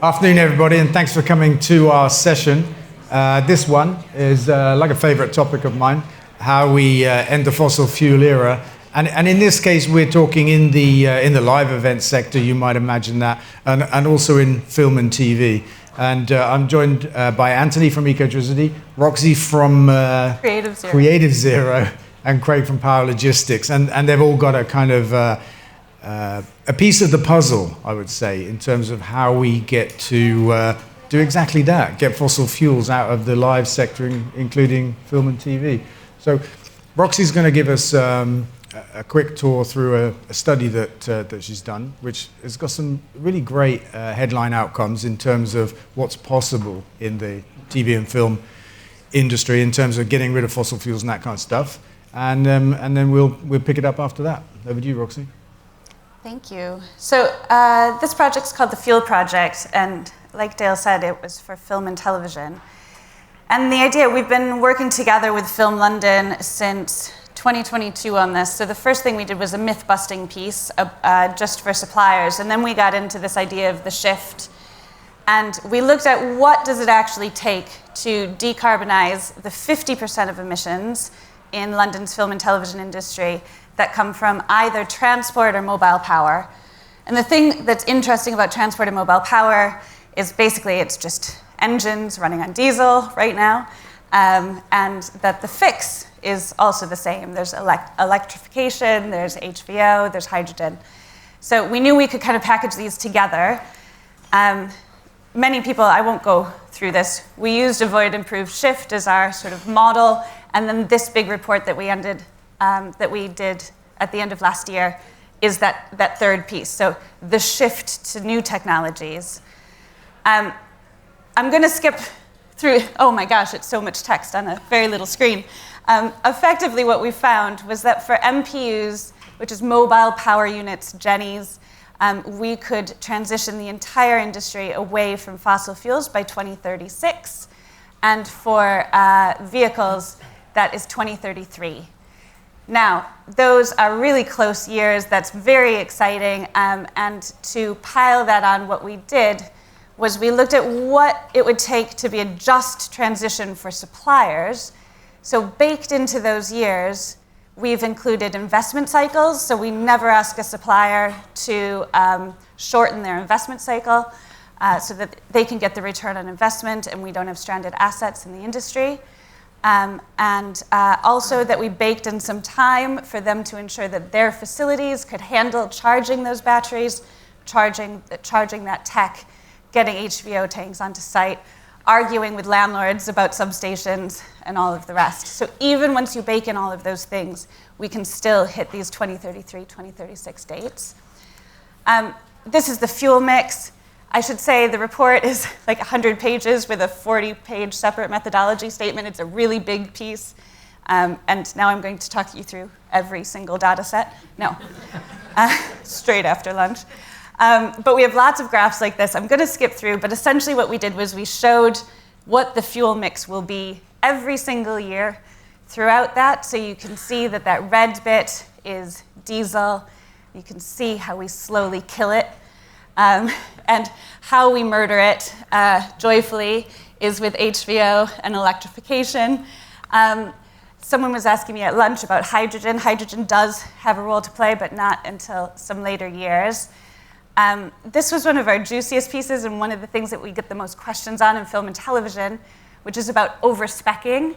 Afternoon, everybody, and thanks for coming to our session. This one is like a favorite topic of mine, how we end the fossil fuel era. And in this case, we're talking in the live event sector, you might imagine that, and also in film and TV. And I'm joined by Antony from Ecotricity, Roxy from Creative Zero, and Craig from Power Logistics. And they've all got a kind of a piece of the puzzle, I would say, in terms of how we get to do exactly that, get fossil fuels out of the live sector, including film and TV. So Roxy's going to give us a quick tour through a study that she's done, which has got some really great headline outcomes in terms of what's possible in the TV and film industry in terms of getting rid of fossil fuels and that kind of stuff. And then we'll pick it up after that. Over to you, Roxy. Thank you. So this project's called the Fuel Project, and like Dale said, it was for film and television. And the idea, we've been working together with Film London since 2022 on this. So the first thing we did was a myth-busting piece just for suppliers, and then we got into this idea of the shift. And we looked at what does it actually take to decarbonize the 50% of emissions in London's film and television industry that come from either transport or mobile power. And the thing that's interesting about transport and mobile power is basically it's just engines running on diesel right now, and that the fix is also the same. There's electrification, there's HVO, there's hydrogen. So we knew we could kind of package these together. Many people, I won't go through this, we used avoid, improve, shift as our sort of model, and then this big report that we did at the end of last year is that third piece. So the shift to new technologies. I'm going to skip through, oh my gosh, it's so much text on a very little screen. Effectively what we found was that for MPUs, which is mobile power units, Jennies, we could transition the entire industry away from fossil fuels by 2036. And for vehicles, that is 2033. Now, those are really close years. That's very exciting. And to pile that on, what we did was we looked at what it would take to be a just transition for suppliers. So baked into those years, we've included investment cycles. So we never ask a supplier to shorten their investment cycle so that they can get the return on investment and we don't have stranded assets in the industry. And also that we baked in some time for them to ensure that their facilities could handle charging those batteries, charging that tech, getting HVO tanks onto site, arguing with landlords about substations and all of the rest. So even once you bake in all of those things, we can still hit these 2033, 2036 dates. This is the fuel mix. I should say the report is like 100 pages with a 40-page separate methodology statement. It's a really big piece. And now I'm going to talk you through every single data set. No, straight after lunch. But we have lots of graphs like this. I'm going to skip through, but essentially what we did was we showed what the fuel mix will be every single year throughout that. So you can see that that red bit is diesel. You can see how we slowly kill it. And how we murder it joyfully is with HVO and electrification. Someone was asking me at lunch about hydrogen. Hydrogen does have a role to play, but not until some later years. This was one of our juiciest pieces and one of the things that we get the most questions on in film and television, which is about over-speccing.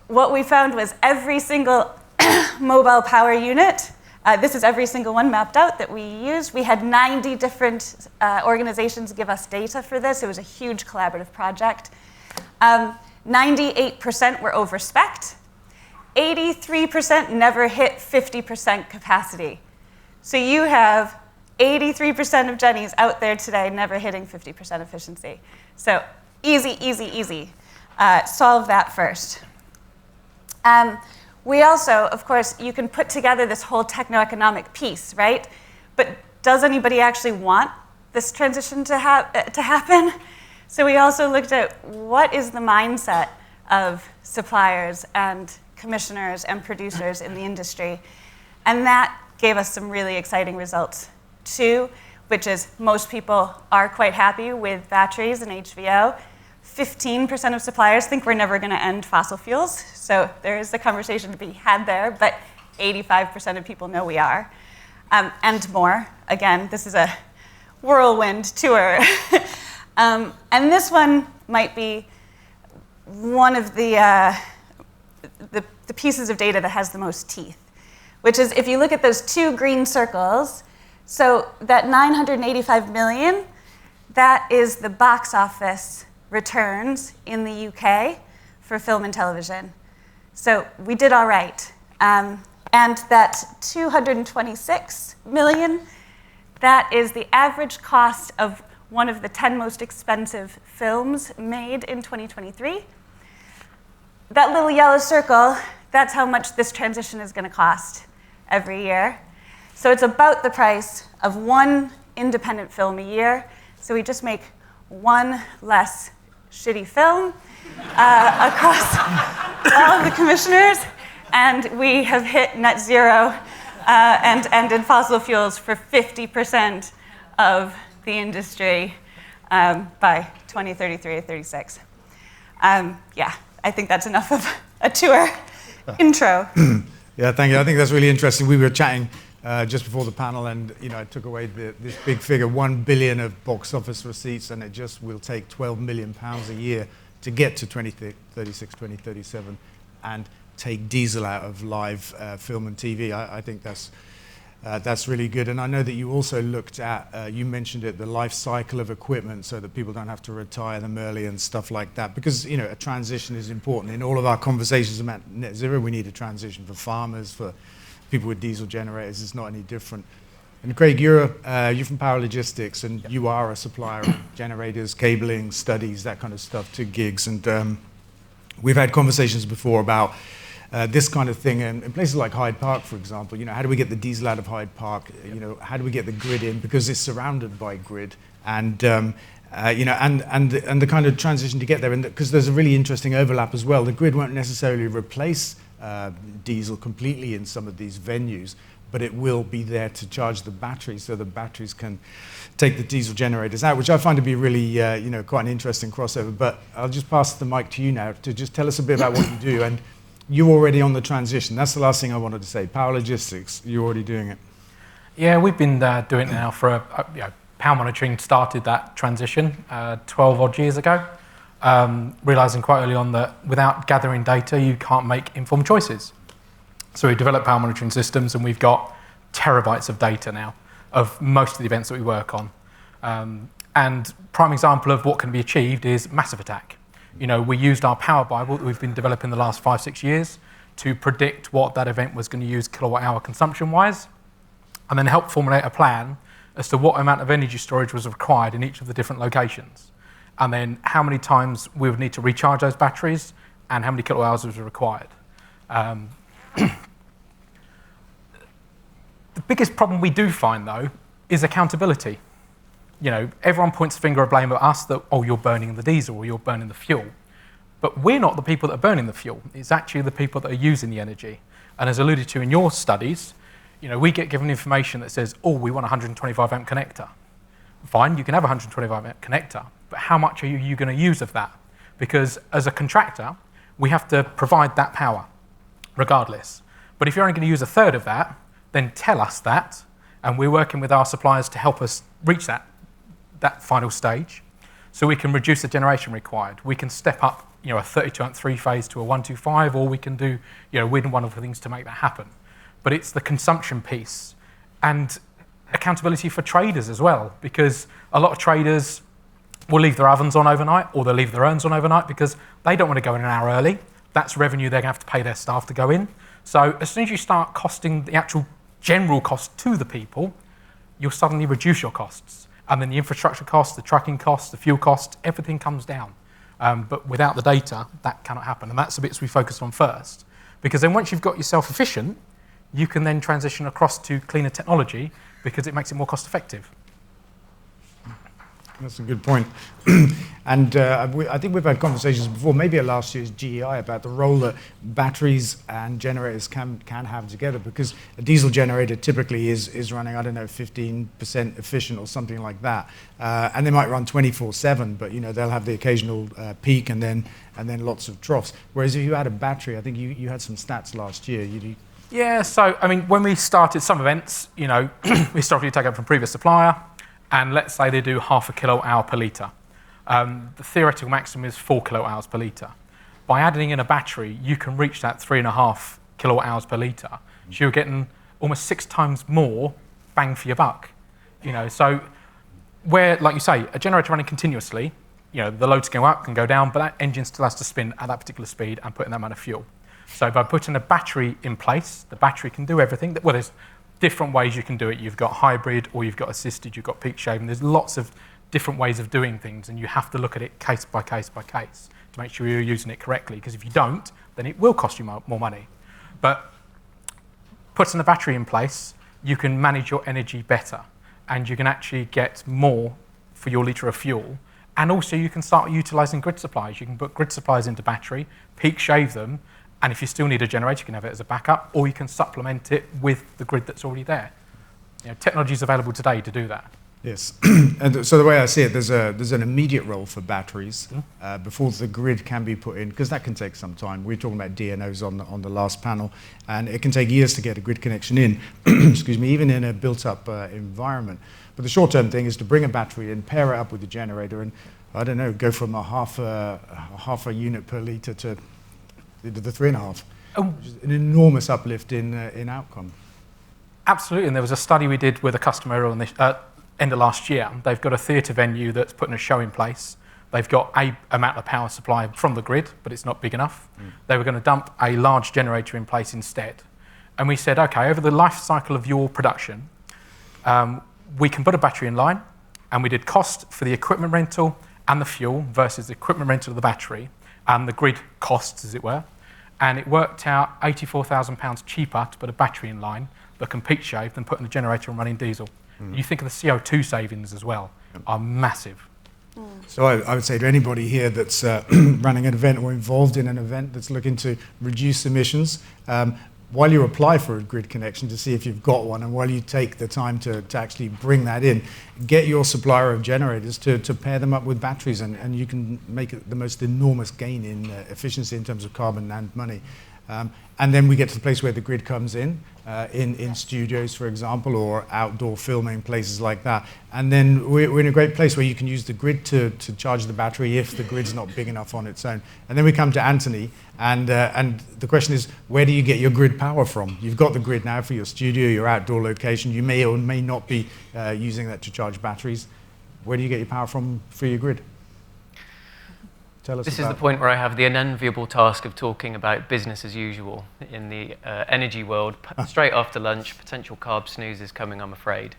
What we found was every single mobile power unit, this is every single one mapped out that we used. We had 90 different organizations give us data for this. It was a huge collaborative project. 98% were over-specced. 83% never hit 50% capacity. So you have 83% of Jennies out there today never hitting 50% efficiency. So easy, easy, easy. Solve that first. We also, of course, you can put together this whole techno-economic piece, right? But does anybody actually want this transition to happen? So we also looked at what is the mindset of suppliers and commissioners and producers in the industry. And that gave us some really exciting results, too, which is most people are quite happy with batteries and HVO. 15% of suppliers think we're never going to end fossil fuels, so there is a conversation to be had there, but 85% of people know we are, and more. Again, this is a whirlwind tour. And this one might be one of the pieces of data that has the most teeth, which is if you look at those two green circles, so that 985 million, that is the box office returns in the UK for film and television. So we did all right. And that 226 million, that is the average cost of one of the 10 most expensive films made in 2023. That little yellow circle, that's how much this transition is going to cost every year. So it's about the price of one independent film a year. So we just make one less shitty film across all of the commissioners, and we have hit net zero and ended fossil fuels for 50% of the industry by 2033 or 36. Yeah, I think that's enough of a tour intro. Yeah, thank you. I think that's really interesting. We were chatting just before the panel, and I took away this big figure, 1 billion of box office receipts, and it just will take 12 million pounds a year to get to 2036, 2037, and take diesel out of live film and TV. I think that's really good. And I know that you also looked at, you mentioned it, the life cycle of equipment, so that people don't have to retire them early and stuff like that. Because a transition is important. In all of our conversations about net zero, we need a transition for farmers, for people with diesel generators. It's not any different. And Craig, you're from Power Logistics, and you are a supplier of generators, cabling, studies, that kind of stuff to gigs. And we've had conversations before about this kind of thing in places like Hyde Park, for example. How do we get the diesel out of Hyde Park? How do we get the grid in, because it's surrounded by grid, and and the kind of transition to get there, and because there's a really interesting overlap as well. The grid won't necessarily replace diesel completely in some of these venues, but it will be there to charge the batteries, so the batteries can take the diesel generators out, which I find to be really quite an interesting crossover. But I'll just pass the mic to you now to just tell us a bit about what you do. And you're already on the transition. That's the last thing I wanted to say. Power Logistics, you're already doing it. Yeah, we've been doing it now for power monitoring started that transition 12 odd years ago, realising quite early on that without gathering data, you can't make informed choices. So we developed power monitoring systems, and we've got terabytes of data now of most of the events that we work on. And prime example of what can be achieved is massive attack. We used our Power Bible that we've been developing the last 5-6 years to predict what that event was going to use kilowatt hour consumption-wise, and then help formulate a plan as to what amount of energy storage was required in each of the different locations, and then how many times we would need to recharge those batteries and how many kilowatt hours was required. The biggest problem we do find, though, is accountability. Everyone points the finger of blame at us that, oh, you're burning the diesel or you're burning the fuel. But we're not the people that are burning the fuel. It's actually the people that are using the energy. And as alluded to in your studies, we get given information that says, oh, we want a 125 amp connector. Fine, you can have a 125 amp connector, but how much are you going to use of that? Because as a contractor, we have to provide that power, regardless. But if you're only going to use a third of that, then tell us that, and we're working with our suppliers to help us reach that final stage, so we can reduce the generation required. We can step up, a 32 amp 3-phase to a 125, or we can do, weird and wonderful things to make that happen. But it's the consumption piece and accountability for traders as well, because a lot of traders will leave their ovens on overnight, or they'll leave their urns on overnight because they don't want to go in an hour early. That's revenue they're going to have to pay their staff to go in. So as soon as you start costing the actual general cost to the people, you'll suddenly reduce your costs. And then the infrastructure costs, the trucking costs, the fuel costs, everything comes down. But without the data, that cannot happen. And that's the bits we focus on first. Because then once you've got yourself efficient, you can then transition across to cleaner technology because it makes it more cost effective. That's a good point. And I think we've had conversations before, maybe at last year's GEI, about the role that batteries and generators can have together, because a diesel generator typically is running, I don't know, 15% efficient or something like that. And they might run 24/7, but they'll have the occasional peak and then lots of troughs. Whereas if you had a battery, I think you had some stats last year. Yeah, so I mean, when we started some events, we historically take up from previous supplier, and let's say they do 0.5 kWh per litre. The theoretical maximum is 4 kWh per litre. By adding in a battery, you can reach that 3.5 kWh per litre. So you're getting almost 6 times more bang for your buck. So where, like you say, a generator running continuously, the loads can go up, can go down, but that engine still has to spin at that particular speed and put in that amount of fuel. So by putting a battery in place, the battery can do everything. Well, there's different ways you can do it. You've got hybrid, or you've got assisted, you've got peak shaving. There's lots of different ways of doing things, and you have to look at it case by case by case to make sure you're using it correctly, because if you don't, then it will cost you more money. But putting a battery in place, you can manage your energy better, and you can actually get more for your litre of fuel. And also you can start utilising grid supplies. You can put grid supplies into battery, peak shave them, and if you still need a generator, you can have it as a backup, or you can supplement it with the grid that's already there. Technology is available today to do that. Yes, and so the way I see it, there's an immediate role for batteries before the grid can be put in, because that can take some time. We were talking about DNOs on the last panel, and it can take years to get a grid connection in, excuse me, even in a built-up environment. But the short-term thing is to bring a battery in, pair it up with the generator, and I don't know, go from a half a unit per litre to the 3.5. Which is an enormous uplift in outcome. Absolutely, and there was a study we did with a customer on the end of last year. They've got a theatre venue that's putting a show in place. They've got a amount of power supply from the grid, but it's not big enough. They were going to dump a large generator in place instead. And we said, okay, over the life cycle of your production, we can put a battery in line, and we did cost for the equipment rental and the fuel versus the equipment rental of the battery and the grid costs, as it were. And it worked out £84,000 cheaper to put a battery in line that can peak shave than putting a generator and running diesel. You think of the CO2 savings as well, are massive. So I would say to anybody here that's running an event or involved in an event that's looking to reduce emissions, while you apply for a grid connection to see if you've got one, and while you take the time to actually bring that in, get your supplier of generators to pair them up with batteries, and you can make the most enormous gain in efficiency in terms of carbon and money. And then we get to the place where the grid comes in studios, for example, or outdoor filming, places like that. And then we're in a great place where you can use the grid to charge the battery if the grid's not big enough on its own. And then we come to Antony, and the question is, where do you get your grid power from? You've got the grid now for your studio, your outdoor location. You may or may not be using that to charge batteries. Where do you get your power from for your grid? This is the point where I have the unenviable task of talking about business as usual in the energy world. Straight after lunch, potential carb snooze is coming, I'm afraid.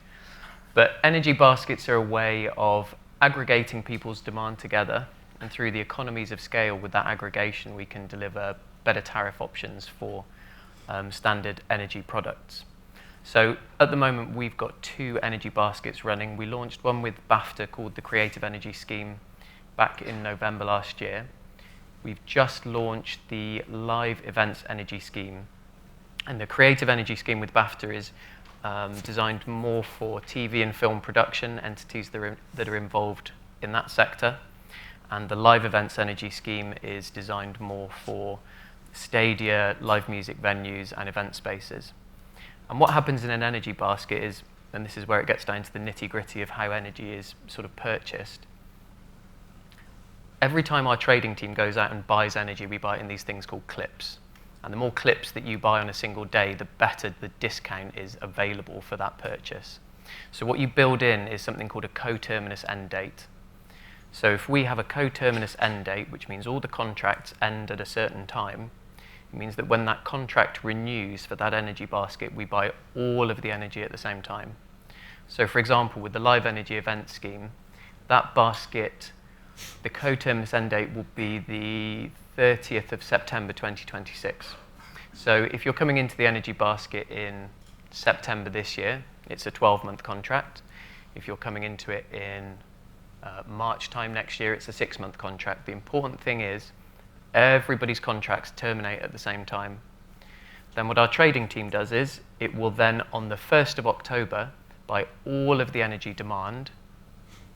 But energy baskets are a way of aggregating people's demand together, and through the economies of scale with that aggregation, we can deliver better tariff options for standard energy products. So at the moment, we've got 2 energy baskets running. We launched one with BAFTA called the Creative Energy Scheme back in November last year. We've just launched the Live Events Energy Scheme. And the Creative Energy Scheme with BAFTA is designed more for TV and film production, entities that are involved in that sector. And the Live Events Energy Scheme is designed more for stadia, live music venues, and event spaces. And what happens in an energy basket is, and this is where it gets down to the nitty-gritty of how energy is sort of purchased, every time our trading team goes out and buys energy, we buy it in these things called clips. And the more clips that you buy on a single day, the better the discount is available for that purchase. So what you build in is something called a coterminous end date. So if we have a coterminous end date, which means all the contracts end at a certain time, it means that when that contract renews for that energy basket, we buy all of the energy at the same time. So for example, with the Live Energy Event Scheme, that basket, the coterminous end date will be the 30th of September 2026. So if you're coming into the energy basket in September this year, it's a 12-month contract. If you're coming into it in March time next year, it's a 6-month contract. The important thing is everybody's contracts terminate at the same time. Then what our trading team does is it will then, on the 1st of October, buy all of the energy demand.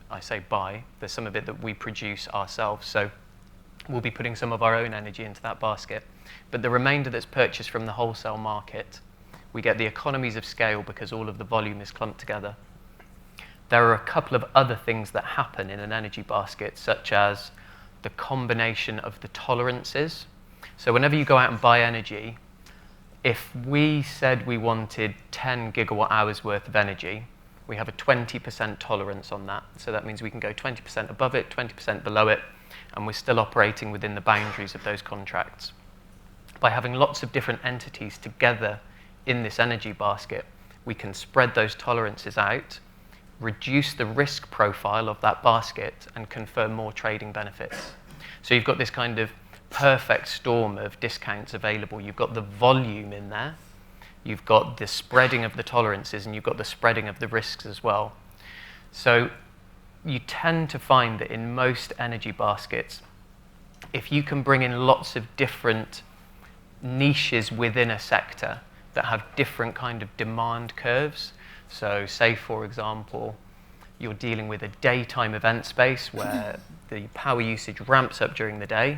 I say buy, there's some of it that we produce ourselves, so we'll be putting some of our own energy into that basket. But the remainder that's purchased from the wholesale market, we get the economies of scale because all of the volume is clumped together. There are a couple of other things that happen in an energy basket, such as the combination of the tolerances. So whenever you go out and buy energy, if we said we wanted 10 gigawatt hours worth of energy, we have a 20% tolerance on that. So that means we can go 20% above it, 20% below it, and we're still operating within the boundaries of those contracts. By having lots of different entities together in this energy basket, we can spread those tolerances out, reduce the risk profile of that basket, and confer more trading benefits. So you've got this kind of perfect storm of discounts available. You've got the volume in there, you've got the spreading of the tolerances, and you've got the spreading of the risks as well. So you tend to find that in most energy baskets, if you can bring in lots of different niches within a sector that have different kind of demand curves, so say for example you're dealing with a daytime event space where the power usage ramps up during the day,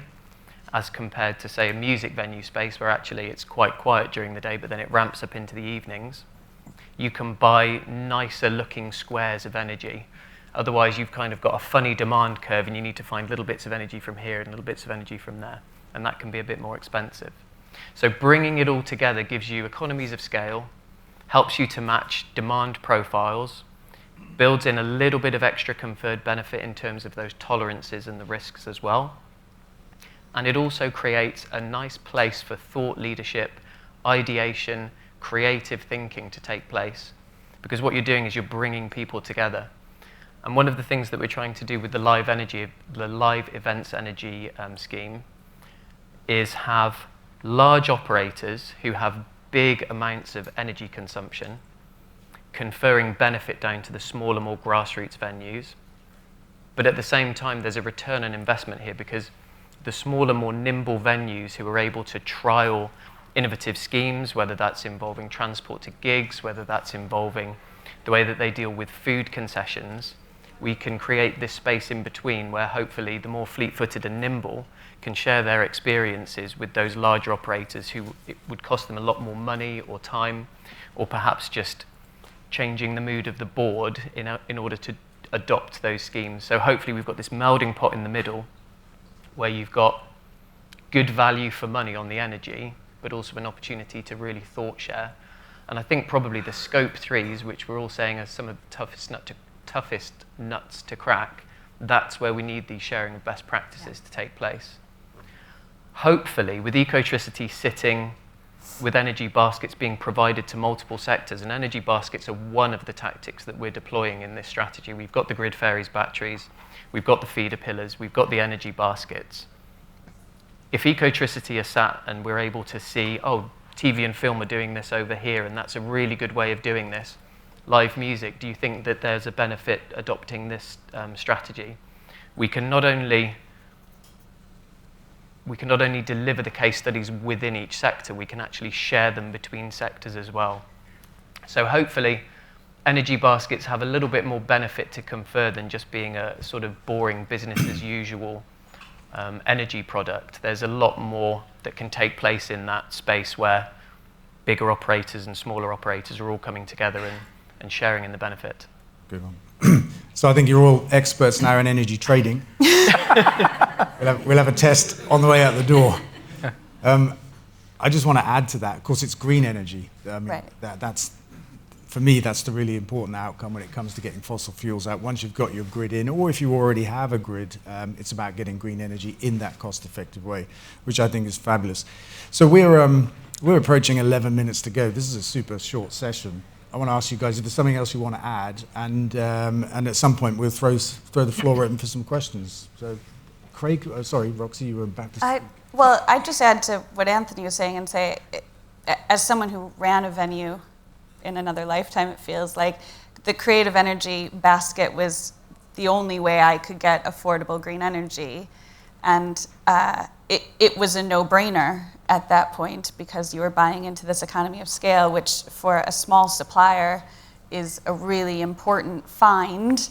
as compared to say a music venue space where actually it's quite quiet during the day but then it ramps up into the evenings, you can buy nicer looking squares of energy. Otherwise you've kind of got a funny demand curve and you need to find little bits of energy from here and little bits of energy from there, and that can be a bit more expensive. So bringing it all together gives you economies of scale, helps you to match demand profiles, builds in a little bit of extra conferred benefit in terms of those tolerances and the risks as well. And it also creates a nice place for thought leadership, ideation, creative thinking to take place. Because what you're doing is you're bringing people together. And one of the things that we're trying to do with the live events energy scheme is have large operators who have big amounts of energy consumption, conferring benefit down to the smaller, more grassroots venues. But at the same time, there's a return on investment here because the smaller, more nimble venues who are able to trial innovative schemes, whether that's involving transport to gigs, whether that's involving the way that they deal with food concessions, we can create this space in between where hopefully the more fleet-footed and nimble can share their experiences with those larger operators who it would cost them a lot more money or time, or perhaps just changing the mood of the board in order to adopt those schemes. So hopefully we've got this melding pot in the middle where you've got good value for money on the energy, but also an opportunity to really thought share. And I think probably the scope 3s, which we're all saying are some of the toughest nuts to crack, that's where we need these sharing of best practices to take place. Hopefully, with Ecotricity sitting with energy baskets being provided to multiple sectors, and energy baskets are one of the tactics that we're deploying in this strategy. We've got the Grid Faeries batteries, we've got the feeder pillars, we've got the energy baskets. If Ecotricity are sat and we're able to see, oh, TV and film are doing this over here, and that's a really good way of doing this. Live music, do you think that there's a benefit adopting this strategy? We can not only deliver the case studies within each sector, we can actually share them between sectors as well. So hopefully, energy baskets have a little bit more benefit to confer than just being a sort of boring business as usual energy product. There's a lot more that can take place in that space where bigger operators and smaller operators are all coming together and sharing in the benefit. Good one. So I think you're all experts now in energy trading. We'll have a test on the way out the door. I just want to add to that. Of course, it's green energy. I mean, right. That's for me, that's the really important outcome when it comes to getting fossil fuels out. Once you've got your grid in, or if you already have a grid, it's about getting green energy in that cost-effective way, which I think is fabulous. So we're approaching 11 minutes to go. This is a super short session. I want to ask you guys if there's something else you want to add, and at some point we'll throw the floor open for some questions. So, Craig, sorry, Roxy, you were about to say. Well, I'd just add to what Antony was saying and say, as someone who ran a venue in another lifetime, it feels like the creative energy basket was the only way I could get affordable green energy. And it was a no-brainer at that point because you were buying into this economy of scale, which for a small supplier is a really important find.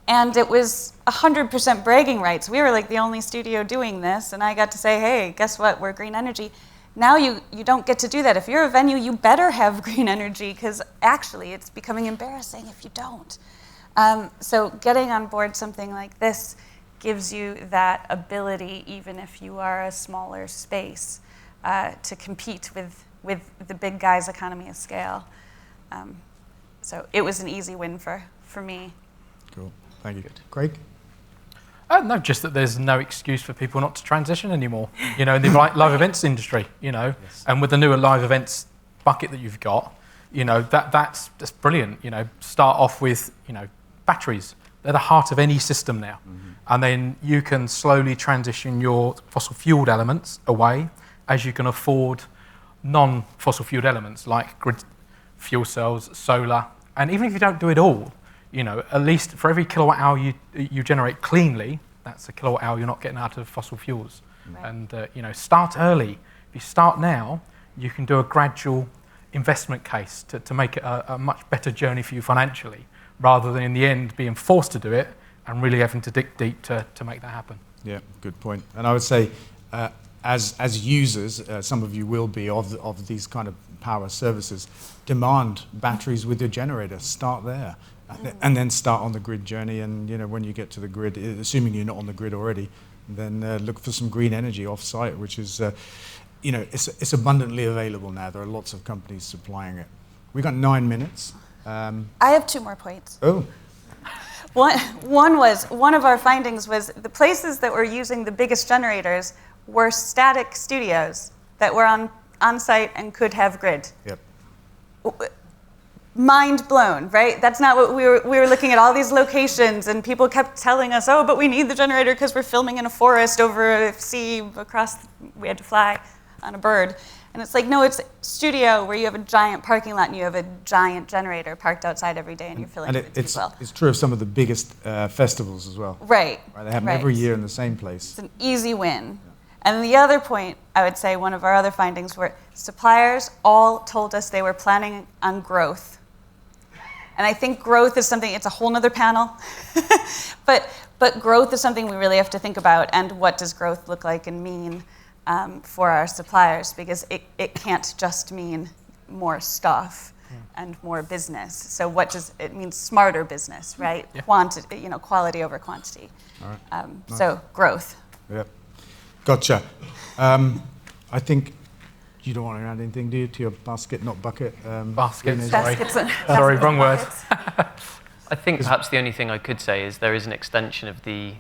And it was 100% bragging rights. We were like the only studio doing this, and I got to say, hey, guess what, we're green energy. Now you don't get to do that. If you're a venue, you better have green energy, because actually it's becoming embarrassing if you don't. So getting on board something like this gives you that ability, even if you are a smaller space, to compete with the big guys' economy of scale. So it was an easy win for me. Cool, thank you. Craig? No, just that there's no excuse for people not to transition anymore. In the live events industry, Yes. and with the newer live events bucket that you've got, that's brilliant. Start off with, batteries. They're the heart of any system now. Mm-hmm. And then you can slowly transition your fossil fueled elements away as you can afford non-fossil fueled elements like grid fuel cells, solar, and even if you don't do it all, at least for every kilowatt hour you generate cleanly, that's a kilowatt hour you're not getting out of fossil fuels. Right. And start early. If you start now, you can do a gradual investment case to make it a much better journey for you financially, rather than in the end being forced to do it and really having to dig deep to make that happen. Yeah, good point. And I would say, as users, some of you will be of these kind of power services, demand batteries with your generator. Start there. And then start on the grid journey, and when you get to the grid, assuming you're not on the grid already, then look for some green energy off-site, which is, it's abundantly available now. There are lots of companies supplying it. We got 9 minutes. I have 2 more points. Oh. One of our findings was the places that were using the biggest generators were static studios that were on site and could have grid. Yep. Mind blown, right? That's not what we were looking at all these locations, and people kept telling us, oh, but we need the generator because we're filming in a forest over a sea we had to fly on a bird. And it's like, no, it's a studio where you have a giant parking lot and you have a giant generator parked outside every day and you're filling it with people. It's true of some of the biggest festivals as well. Right. They have them every year in the same place. It's an easy win. And the other point, I would say, one of our other findings were suppliers all told us they were planning on growth. And I think growth is something, it's a whole nother panel, but growth is something we really have to think about, and what does growth look like and mean for our suppliers, because it can't just mean more stuff and more business. So what does it mean? Smarter business, right? Yeah. Quality over quantity. All right. Nice. So growth. Yep. Gotcha. I think you don't want to add anything, do you, to your basket, not bucket? Basket, sorry. Sorry, wrong word. I think perhaps the only thing I could say is there is an extension of the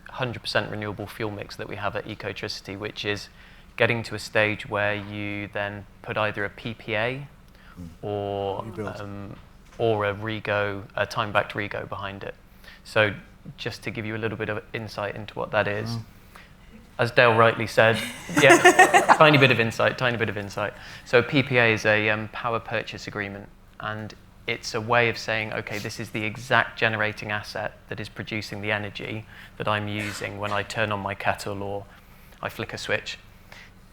100% renewable fuel mix that we have at Ecotricity, which is getting to a stage where you then put either a PPA or a time-backed REGO behind it. So just to give you a little bit of insight into what that is. As Dale rightly said, tiny bit of insight. So a PPA is a power purchase agreement, and it's a way of saying, okay, this is the exact generating asset that is producing the energy that I'm using when I turn on my kettle or I flick a switch.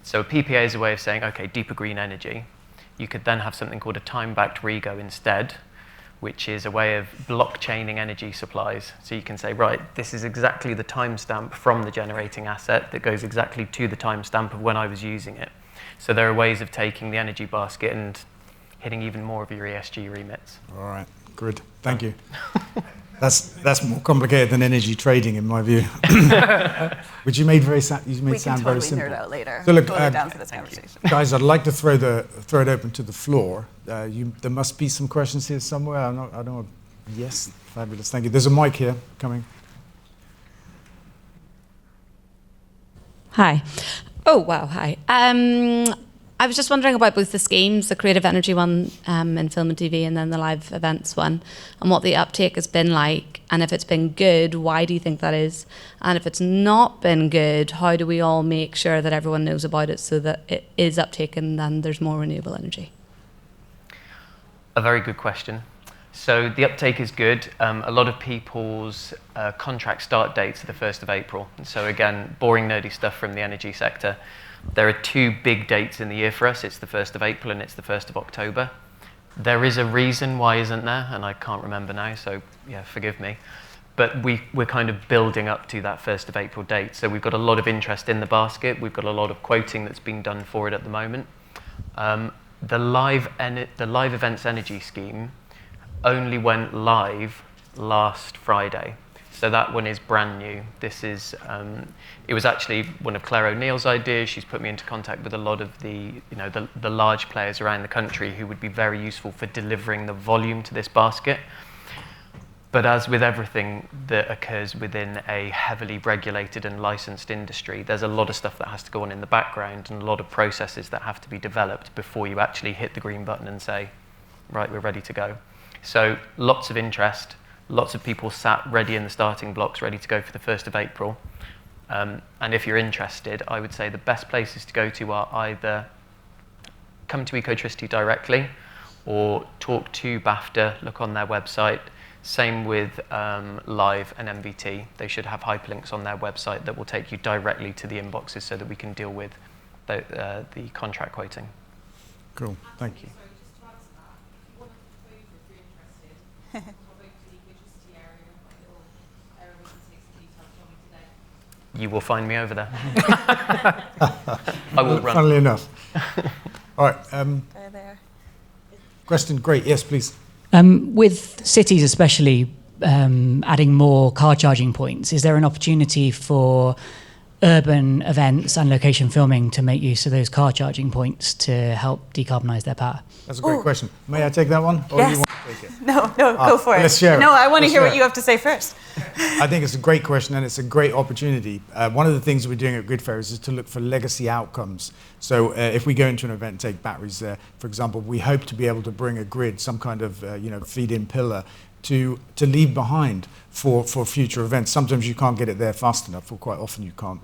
So a PPA is a way of saying, okay, deeper green energy. You could then have something called a time-backed REGO instead, which is a way of blockchaining energy supplies. So you can say, right, this is exactly the timestamp from the generating asset that goes exactly to the timestamp of when I was using it. So there are ways of taking the energy basket and hitting even more of your ESG remits. All right, good, thank you. That's more complicated than energy trading, in my view. Which you made sound very simple. We can totally nerd out later. So look, down for this conversation. Guys, I'd like to throw it open to the floor. There must be some questions here somewhere. I don't know. Yes, fabulous. Thank you. There's a mic here coming. Hi. Oh wow. Hi. I was just wondering about both the schemes, the creative energy one in film and TV, and then the live events one, and what the uptake has been like. And if it's been good, why do you think that is? And if it's not been good, how do we all make sure that everyone knows about it so that it is uptaken and there's more renewable energy? A very good question. So the uptake is good. A lot of people's contract start dates are the 1st of April. So again, boring, nerdy stuff from the energy sector. There are 2 big dates in the year for us. It's the 1st of April and it's the 1st of October. There is a reason why isn't there, and I can't remember now, so yeah, forgive me. But we're kind of building up to that 1st of April date. So we've got a lot of interest in the basket. We've got a lot of quoting that's being done for it at the moment. The live events energy scheme only went live last Friday. So that one is brand new. This is, it was actually one of Claire O'Neill's ideas. She's put me into contact with a lot of the large players around the country who would be very useful for delivering the volume to this basket. But as with everything that occurs within a heavily regulated and licensed industry, there's a lot of stuff that has to go on in the background and a lot of processes that have to be developed before you actually hit the green button and say, right, we're ready to go. So lots of interest, lots of people sat ready in the starting blocks, ready to go for the 1st of April. And if you're interested, I would say the best places to go to are either come to Ecotricity directly or talk to BAFTA, look on their website. Same with Live and MVT. They should have hyperlinks on their website that will take you directly to the inboxes so that we can deal with the contract quoting. Cool, thank you. You will find me over there. I will run. Funnily enough. All right. Go there. Question, great. Yes, please. With cities especially adding more car charging points, is there an opportunity for urban events and location filming to make use of those car charging points to help decarbonise their power? That's a great question. May I take that one? Or Yes. do you want to take it? No, go for it. Let's share it. No, I want to Let's hear share what it. you have to say first. I think it's a great question and it's a great opportunity. One of the things we're doing at Grid Faeries is to look for legacy outcomes. So if we go into an event and take batteries there, for example, we hope to be able to bring a grid, some kind of feed-in pillar to leave behind for future events. Sometimes you can't get it there fast enough, or quite often you can't.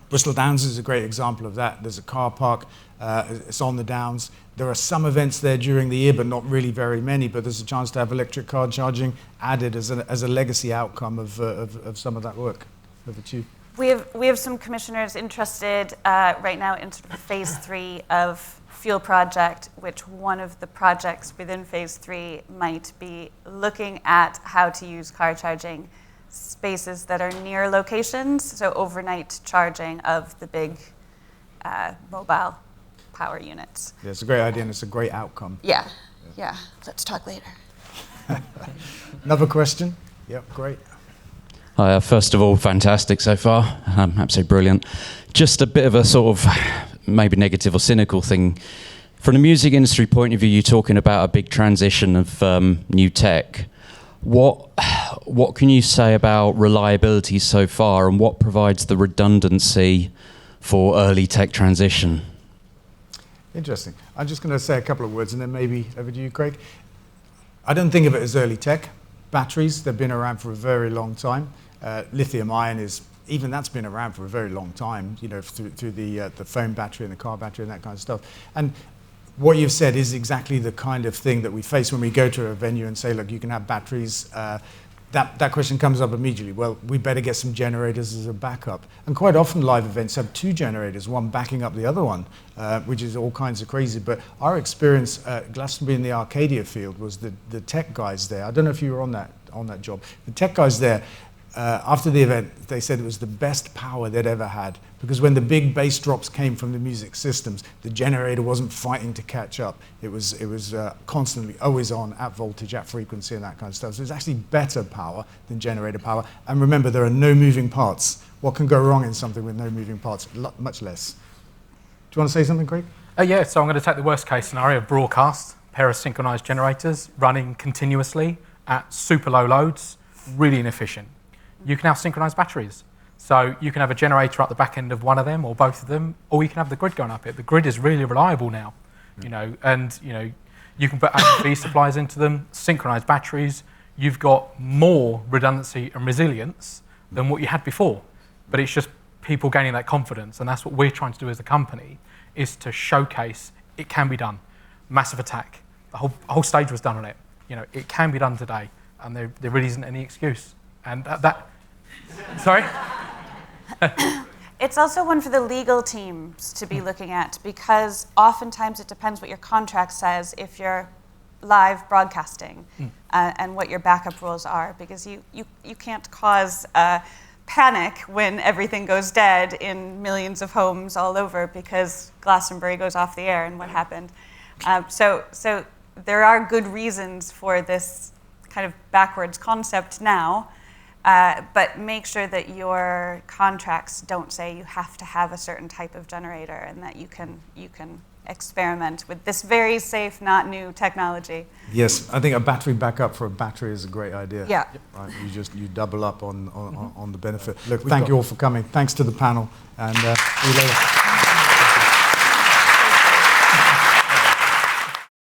Bristol Downs is a great example of that. There's a car park, it's on the Downs. There are some events there during the year, but not really very many, but there's a chance to have electric car charging added as a legacy outcome of some of that work. Over to you. We have some commissioners interested right now in sort of phase 3 of Fuel Project, which one of the projects within phase 3 might be looking at how to use car charging spaces that are near locations, so overnight charging of the big mobile power units. Yeah, it's a great idea and it's a great outcome. Yeah. Let's talk later. Another question? Yep, great. Hi, first of all, fantastic so far. Absolutely brilliant. Just a bit of a sort of maybe negative or cynical thing. From the music industry point of view, you're talking about a big transition of new tech. What can you say about reliability so far, and what provides the redundancy for early tech transition? Interesting. I'm just going to say a couple of words and then maybe over to you, Craig. I don't think of it as early tech. Batteries, they've been around for a very long time. Lithium ion even that's been around for a very long time, through the phone battery and the car battery and that kind of stuff. And what you've said is exactly the kind of thing that we face when we go to a venue and say, look, you can have batteries. That question comes up immediately. Well, we better get some generators as a backup. And quite often live events have 2 generators, one backing up the other one, which is all kinds of crazy. But our experience at Glastonbury in the Arcadia field was the tech guys there. I don't know if you were on that job. The tech guys there, after the event, they said it was the best power they'd ever had, because when the big bass drops came from the music systems, the generator wasn't fighting to catch up. It was constantly always on, at voltage, at frequency, and that kind of stuff. So it's actually better power than generator power. And remember, there are no moving parts. What can go wrong in something with no moving parts? Much less. Do you want to say something, Craig? Yeah, so I'm going to take the worst case scenario of broadcast, pair of synchronized generators running continuously at super low loads, really inefficient. You can have synchronized batteries. So you can have a generator at the back end of one of them or both of them, or you can have the grid going up it. The grid is really reliable now, and you can put AV supplies into them, synchronized batteries. You've got more redundancy and resilience than what you had before. But it's just people gaining that confidence, and that's what we're trying to do as a company, is to showcase it can be done. Massive Attack. The whole stage was done on it. it can be done today, and there really isn't any excuse. And sorry? It's also one for the legal teams to be looking at, because oftentimes it depends what your contract says if you're live broadcasting and what your backup rules are, because you can't cause panic when everything goes dead in millions of homes all over because Glastonbury goes off the air and what happened. So there are good reasons for this kind of backwards concept now, but make sure that your contracts don't say you have to have a certain type of generator, and that you can experiment with this very safe, not new technology. Yes, I think a battery backup for a battery is a great idea. Yeah. Right, you double up on the benefit. Look, thank you all for coming. Thanks to the panel, and see you later.